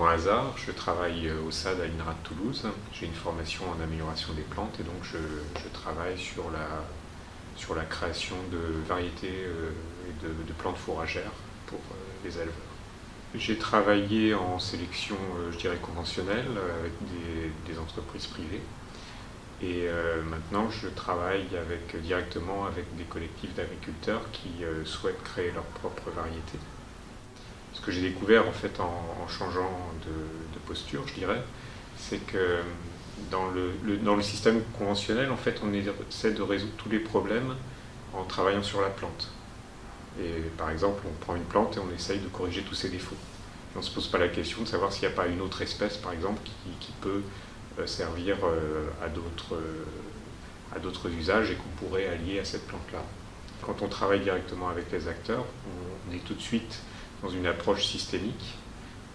pour un hasard, je travaille au SAD à l'INRA de Toulouse. J'ai une formation en amélioration des plantes et donc je travaille sur la création de variétés et de plantes fourragères pour les éleveurs. J'ai travaillé en sélection, je dirais, conventionnelle avec des entreprises privées. Et maintenant, je travaille directement avec des collectifs d'agriculteurs qui souhaitent créer leur propre variété. Ce que j'ai découvert en fait en changeant de posture, je dirais, c'est que dans le système conventionnel, en fait, on essaie de résoudre tous les problèmes en travaillant sur la plante. Et par exemple, on prend une plante et on essaye de corriger tous ses défauts. Et on ne se pose pas la question de savoir s'il n'y a pas une autre espèce, par exemple, qui peut servir à d'autres usages et qu'on pourrait allier à cette plante-là. Quand on travaille directement avec les acteurs, on est tout de suite dans une approche systémique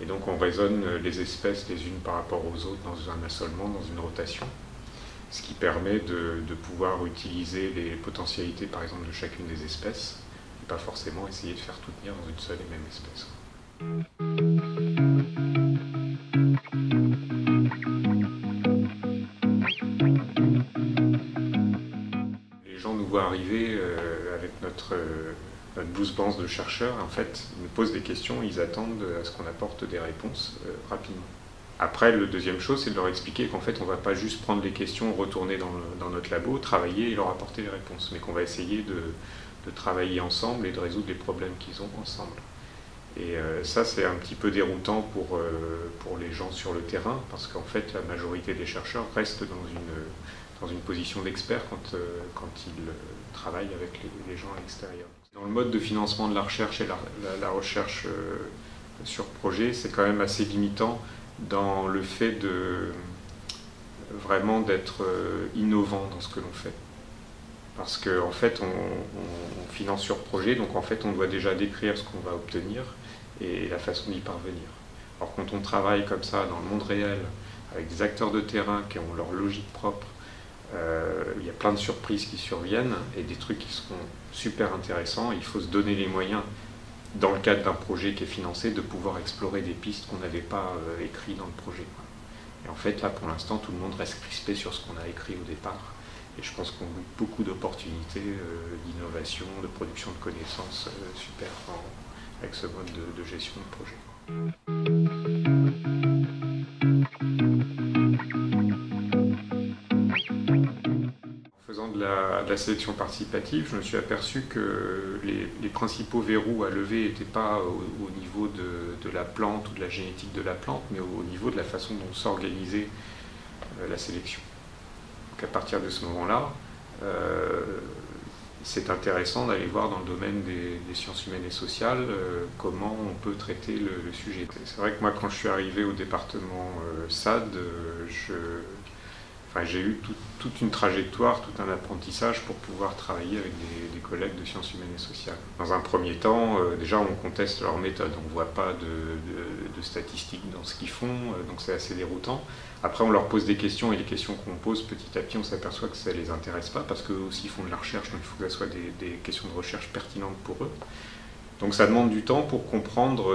et donc on raisonne les espèces les unes par rapport aux autres dans un assolement, dans une rotation, ce qui permet de pouvoir utiliser les potentialités par exemple de chacune des espèces et pas forcément essayer de faire tout tenir dans une seule et même espèce. Les gens nous voient arriver avec notre blouse blanche de chercheurs, en fait, ils nous posent des questions, ils attendent à ce qu'on apporte des réponses rapidement. Après, la deuxième chose, c'est de leur expliquer qu'en fait, on ne va pas juste prendre les questions, retourner dans notre labo, travailler et leur apporter les réponses, mais qu'on va essayer de travailler ensemble et de résoudre les problèmes qu'ils ont ensemble. Et ça, c'est un petit peu déroutant pour les gens sur le terrain, parce qu'en fait, la majorité des chercheurs restent dans une position d'expert quand ils travaillent avec les gens à l'extérieur. Dans le mode de financement de la recherche et la recherche sur projet, c'est quand même assez limitant dans le fait vraiment d'être innovant dans ce que l'on fait. Parce qu'en fait, on finance sur projet, donc en fait, on doit déjà décrire ce qu'on va obtenir et la façon d'y parvenir. Alors quand on travaille comme ça dans le monde réel, avec des acteurs de terrain qui ont leur logique propre, il y a plein de surprises qui surviennent et des trucs qui seront super intéressants. Il faut se donner les moyens, dans le cadre d'un projet qui est financé, de pouvoir explorer des pistes qu'on n'avait pas écrites dans le projet. Et en fait, là, pour l'instant, tout le monde reste crispé sur ce qu'on a écrit au départ. Et je pense qu'on a beaucoup d'opportunités d'innovation, de production de connaissances super avec ce mode de gestion de projet. En faisant de la sélection participative, je me suis aperçu que les principaux verrous à lever n'étaient pas au niveau de la plante ou de la génétique de la plante, mais au niveau de la façon dont s'organisait la sélection. Donc à partir de ce moment-là, c'est intéressant d'aller voir dans le domaine des sciences humaines et sociales comment on peut traiter le sujet. C'est vrai que moi, quand je suis arrivé au département SAD, j'ai eu toute une trajectoire, tout un apprentissage pour pouvoir travailler avec des collègues de sciences humaines et sociales. Dans un premier temps, déjà on conteste leur méthode, on ne voit pas de statistiques dans ce qu'ils font, donc c'est assez déroutant. Après on leur pose des questions et les questions qu'on pose petit à petit on s'aperçoit que ça ne les intéresse pas parce qu'eux aussi font de la recherche, donc il faut que ce soit des questions de recherche pertinentes pour eux. Donc ça demande du temps pour comprendre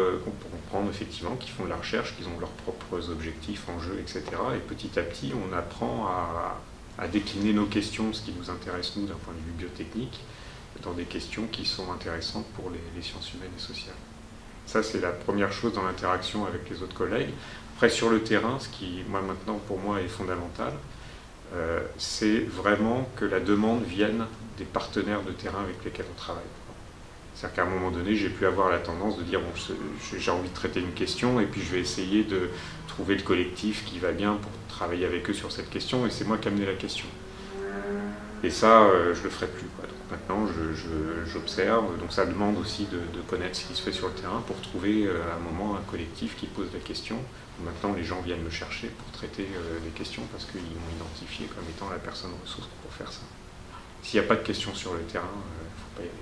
effectivement qu'ils font de la recherche, qu'ils ont leurs propres objectifs, enjeux, etc. Et petit à petit, on apprend à décliner nos questions, ce qui nous intéresse nous d'un point de vue biotechnique, dans des questions qui sont intéressantes pour les sciences humaines et sociales. Ça, c'est la première chose dans l'interaction avec les autres collègues. Après, sur le terrain, ce qui, maintenant, pour moi, est fondamental, c'est vraiment que la demande vienne des partenaires de terrain avec lesquels on travaille. C'est-à-dire qu'à un moment donné, j'ai pu avoir la tendance de dire bon, j'ai envie de traiter une question et puis je vais essayer de trouver le collectif qui va bien pour travailler avec eux sur cette question et c'est moi qui ai amené la question. Et ça, je le ferai plus, quoi. Donc maintenant, j'observe, donc ça demande aussi de connaître ce qui se fait sur le terrain pour trouver à un moment un collectif qui pose la question. Maintenant, les gens viennent me chercher pour traiter les questions parce qu'ils m'ont identifié comme étant la personne ressource pour faire ça. S'il n'y a pas de questions sur le terrain, il ne faut pas y aller.